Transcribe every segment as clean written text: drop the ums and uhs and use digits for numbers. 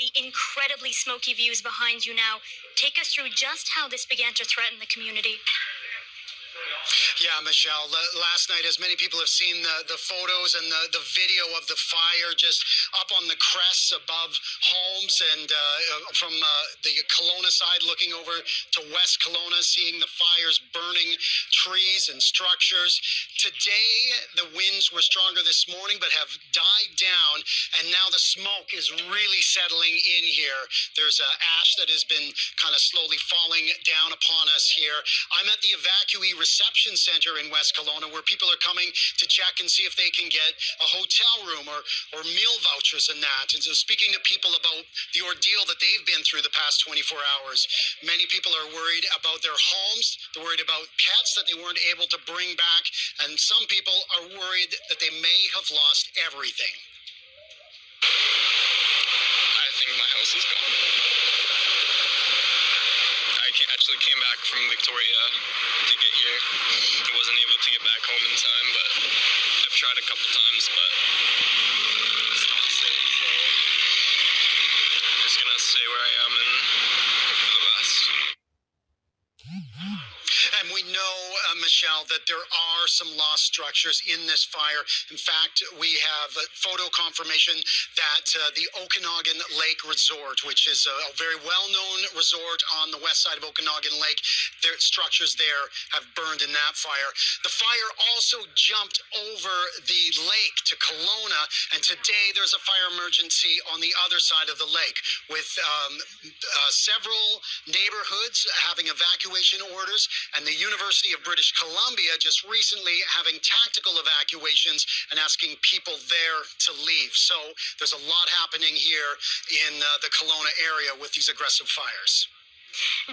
The incredibly smoky views behind you now. Take us through just how this began to threaten the community. Yeah, Michelle, last night, as many people have seen the photos and the video of the fire just up on the crests above homes, and from the Kelowna side looking over to West Kelowna, seeing the fires burning trees and structures. Today, the winds were stronger this morning but have died down, and now the smoke is really settling in here. There's ash that has been kind of slowly falling down upon us here. I'm at the evacuee reception center in West Kelowna, where people are coming to check and see if they can get a hotel room or meal vouchers and that. And so speaking to people about the ordeal that they've been through the past 24 hours, many people are worried about their homes. They're worried about pets that they weren't able to bring back. And some people are worried that they may have lost everything. I think my house is gone. I actually came back from Victoria to get here. I wasn't able to get back home in time, but I've tried a couple times, but it's not safe, so I'm just gonna stay where I am and hope for the best. And we know, Michelle, that there are some lost structures in this fire. In fact, we have photo confirmation that the Okanagan Lake Resort, which is a very well-known resort on the west side of Okanagan Lake, their structures there have burned in that fire. The fire also jumped over the lake to Kelowna, and today there's a fire emergency on the other side of the lake, with several neighborhoods having evacuation orders, and the University of British Columbia just recently having tactical evacuations and asking people there to leave. So there's a lot happening here in the Kelowna area with these aggressive fires.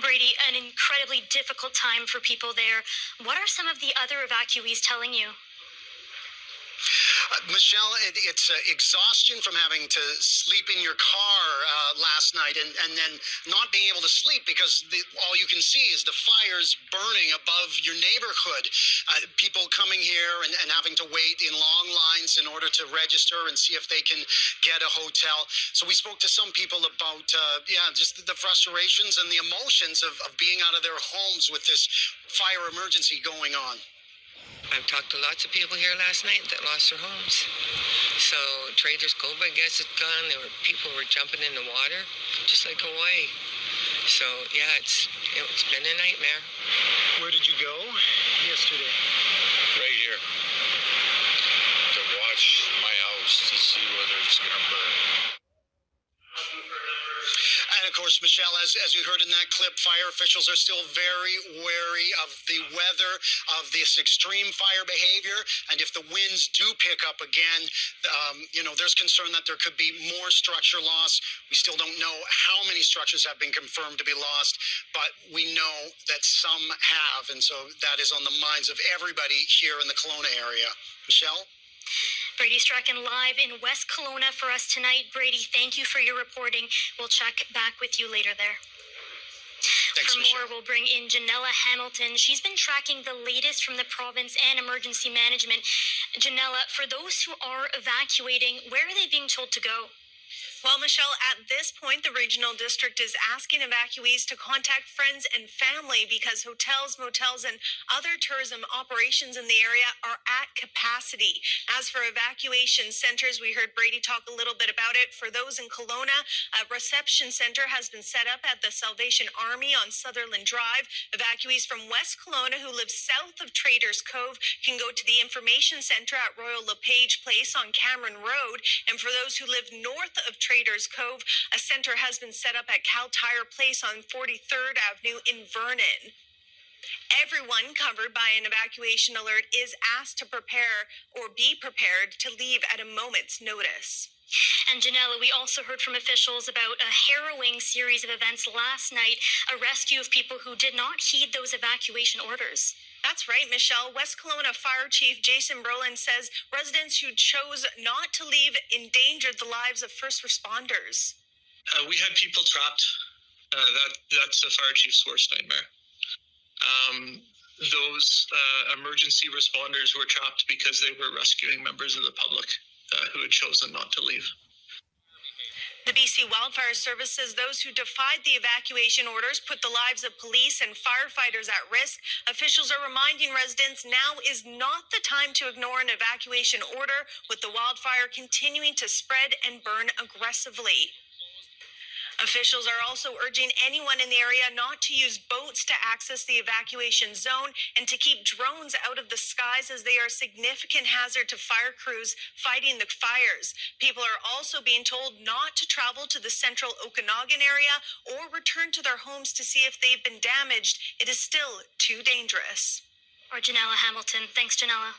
Brady, an incredibly difficult time for people there. What are some of the other evacuees telling you? Michelle, it's exhaustion from having to sleep in your car last night and then not being able to sleep because all you can see is the fires burning above your neighborhood. People coming here and having to wait in long lines in order to register and see if they can get a hotel. So we spoke to some people about, just the frustrations and the emotions of being out of their homes with this fire emergency going on. I've talked to lots of people here last night that lost their homes. So Traders Cove, I guess, it's gone. People were jumping in the water, just like Hawaii. So yeah, it's been a nightmare. Where did you go yesterday? Right here. To watch my house to see whether it's going to burn. And of course, Michelle, as you heard in that clip, fire officials are still very wary of the weather, of this extreme fire behavior. And if the winds do pick up again, there's concern that there could be more structure loss. We still don't know how many structures have been confirmed to be lost, but we know that some have. And so that is on the minds of everybody here in the Kelowna area. Michelle? Brady Strachan live in West Kelowna for us tonight. Brady, thank you for your reporting. We'll check back with you later there. Thanks, for Michelle. more, we'll bring in Janella Hamilton. She's been tracking the latest from the province and emergency management. Janella, for those who are evacuating, where are they being told to go? Well, Michelle, at this point, the regional district is asking evacuees to contact friends and family because hotels, motels, and other tourism operations in the area are at capacity. As for evacuation centers, we heard Brady talk a little bit about it. For those in Kelowna, a reception center has been set up at the Salvation Army on Sutherland Drive. Evacuees from West Kelowna who live south of Traders Cove can go to the information center at Royal LePage Place on Cameron Road. And for those who live north of Traders Cove, a center has been set up at Cal Tire Place on 43rd Avenue in Vernon. Everyone covered by an evacuation alert is asked to prepare or be prepared to leave at a moment's notice. And Janella, we also heard from officials about a harrowing series of events last night, a rescue of people who did not heed those evacuation orders. That's right, Michelle. West Kelowna Fire Chief Jason Brolin says residents who chose not to leave endangered the lives of first responders. We had people trapped. That's the fire chief's worst nightmare. Those emergency responders were trapped because they were rescuing members of the public who had chosen not to leave. The BC Wildfire Service says those who defied the evacuation orders put the lives of police and firefighters at risk. Officials are reminding residents now is not the time to ignore an evacuation order, with the wildfire continuing to spread and burn aggressively. Officials are also urging anyone in the area not to use boats to access the evacuation zone and to keep drones out of the skies, as they are a significant hazard to fire crews fighting the fires. People are also being told not to travel to the central Okanagan area or return to their homes to see if they've been damaged. It is still too dangerous. Or Janella Hamilton. Thanks, Janella.